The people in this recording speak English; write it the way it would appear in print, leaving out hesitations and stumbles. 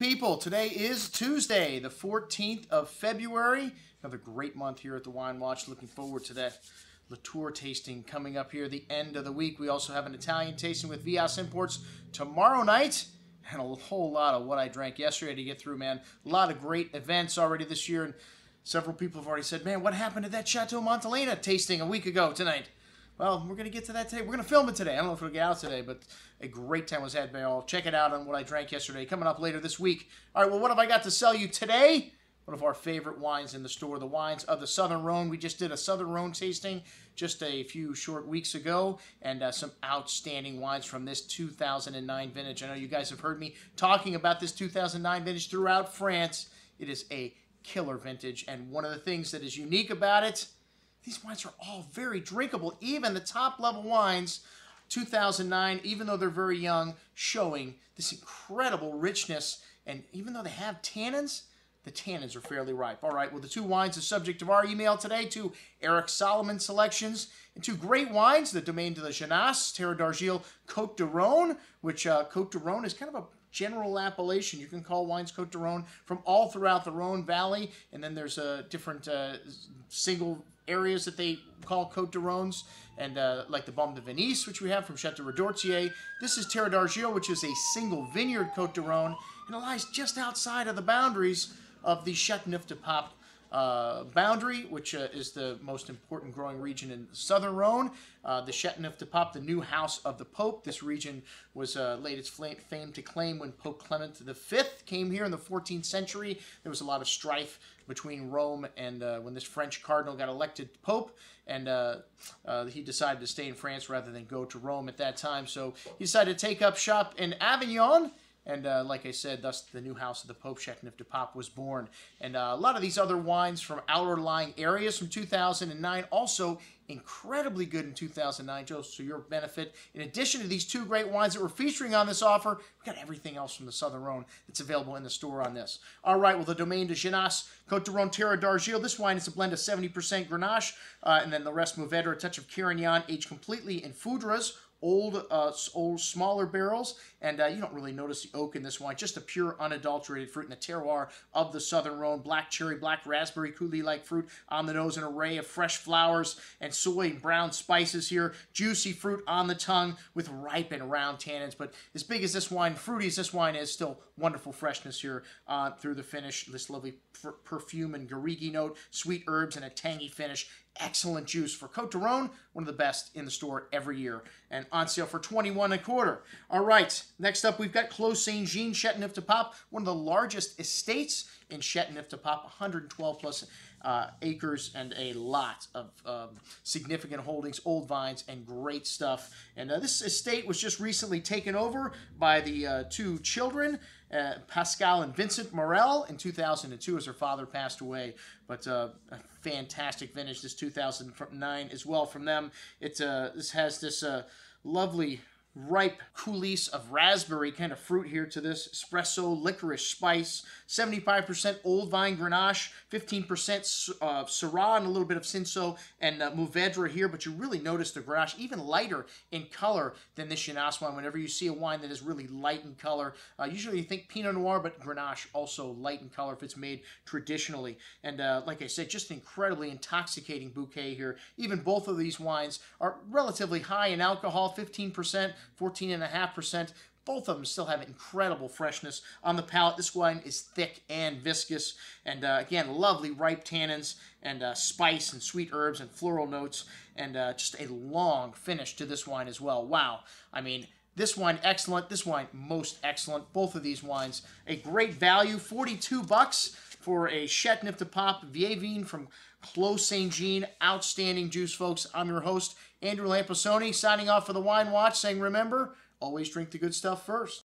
People, today is Tuesday, the 14th of February. Another great month here at the Wine Watch. Looking forward to that Latour tasting coming up here the end of the week. We also have an Italian tasting with Vias Imports tomorrow night. And a whole lot of what I drank yesterday to get through, man. A lot of great events already this year. And several people have already said, man, what happened to that Chateau Montelena tasting a week ago tonight? Well, we're going to get to that today. We're going to film it today. I don't know if it'll get out today, but a great time was had by all. Check it out on what I drank yesterday. Coming up later this week. All right, well, what have I got to sell you today? One of our favorite wines in the store, the wines of the Southern Rhone. We just did a Southern Rhone tasting just a few short weeks ago, and some outstanding wines from this 2009 vintage. I know you guys have heard me talking about this 2009 vintage throughout France. It is a killer vintage, and one of the things that is unique about it, these wines are all very drinkable. Even the top-level wines, 2009, even though they're very young, showing this incredible richness. And even though they have tannins, the tannins are fairly ripe. All right, well, the two wines, the subject of our email today, two Eric Solomon selections, and two great wines, the Domaine de la Janasse, Terre d'Argile, Côte de Rhone, which Côte de Rhone is kind of a general appellation. You can call wines Côte de Rhone from all throughout the Rhone Valley, and then there's different single areas that they call Côte de Rhones, and like the Baume de Venise, which we have from Château Redortier. This is Terre d'Argile, which is a single vineyard Côte de Rhone, and it lies just outside of the boundaries of the Châteauneuf-du-Pape boundary, which is the most important growing region in Southern Rhone. The Châteauneuf-du-Pape, the new house of the Pope. This region was laid its fame to claim when Pope Clement V came here in the 14th century. There was a lot of strife between Rome and when this French cardinal got elected Pope, and he decided to stay in France rather than go to Rome at that time. So he decided to take up shop in Avignon. And like I said, thus the new house of the Pope, Châteauneuf-du-Pape, was born. And a lot of these other wines from outer-lying areas from 2009, also incredibly good in 2009, just for your benefit. In addition to these two great wines that we're featuring on this offer, we've got everything else from the Southern Rhone that's available in the store on this. All right, well, the Domaine de Janasse, Côte de Rhone, Terre d'Argile. This wine is a blend of 70% Grenache, and then the rest Mourvèdre, a touch of Carignan, aged completely in Foudres, old smaller barrels, and you don't really notice the oak in this wine, just a pure unadulterated fruit in the terroir of the Southern Rhone. Black cherry, black raspberry, coulis-like fruit on the nose, an array of fresh flowers and soy and brown spices here. Juicy fruit on the tongue with ripe and round tannins, but as big as this wine, fruity as this wine is, still wonderful freshness here through the finish. This lovely perfume and garrigue note, sweet herbs, and a tangy finish. Excellent juice for Côte de Rhone, one of the best in the store every year, and on sale for $21.25. All right, next up we've got Clos Saint-Jean, Châteauneuf-du-Pape, one of the largest estates in Châteauneuf-du-Pape, 112 plus acres and a lot of significant holdings, old vines, and great stuff. And this estate was just recently taken over by the two children, Pascal and Vincent Morel, in 2002 as their father passed away. But a fantastic vintage, this 2009 as well from them. This has this lovely ripe coulis of raspberry kind of fruit here to this espresso licorice spice, 75% old vine Grenache, 15% Syrah, and a little bit of Cinsault and Mourvèdre here, but you really notice the Grenache even lighter in color than this Janasse wine. Whenever you see a wine that is really light in color, usually you think Pinot Noir, but Grenache also light in color if it's made traditionally. And like I said, just an incredibly intoxicating bouquet here. Even both of these wines are relatively high in alcohol, 15%, 14.5%. Both of them still have incredible freshness on the palate. This wine is thick and viscous, and again, lovely ripe tannins and spice and sweet herbs and floral notes, and just a long finish to this wine as well. Wow. I mean, this wine excellent, this wine most excellent. Both of these wines a great value, $42 for a Châteauneuf-du-Pape Vieille Vigne from Clos Saint-Jean. Outstanding juice, folks. I'm your host, Andrew Lamposoni, signing off for the Wine Watch, saying remember, always drink the good stuff first.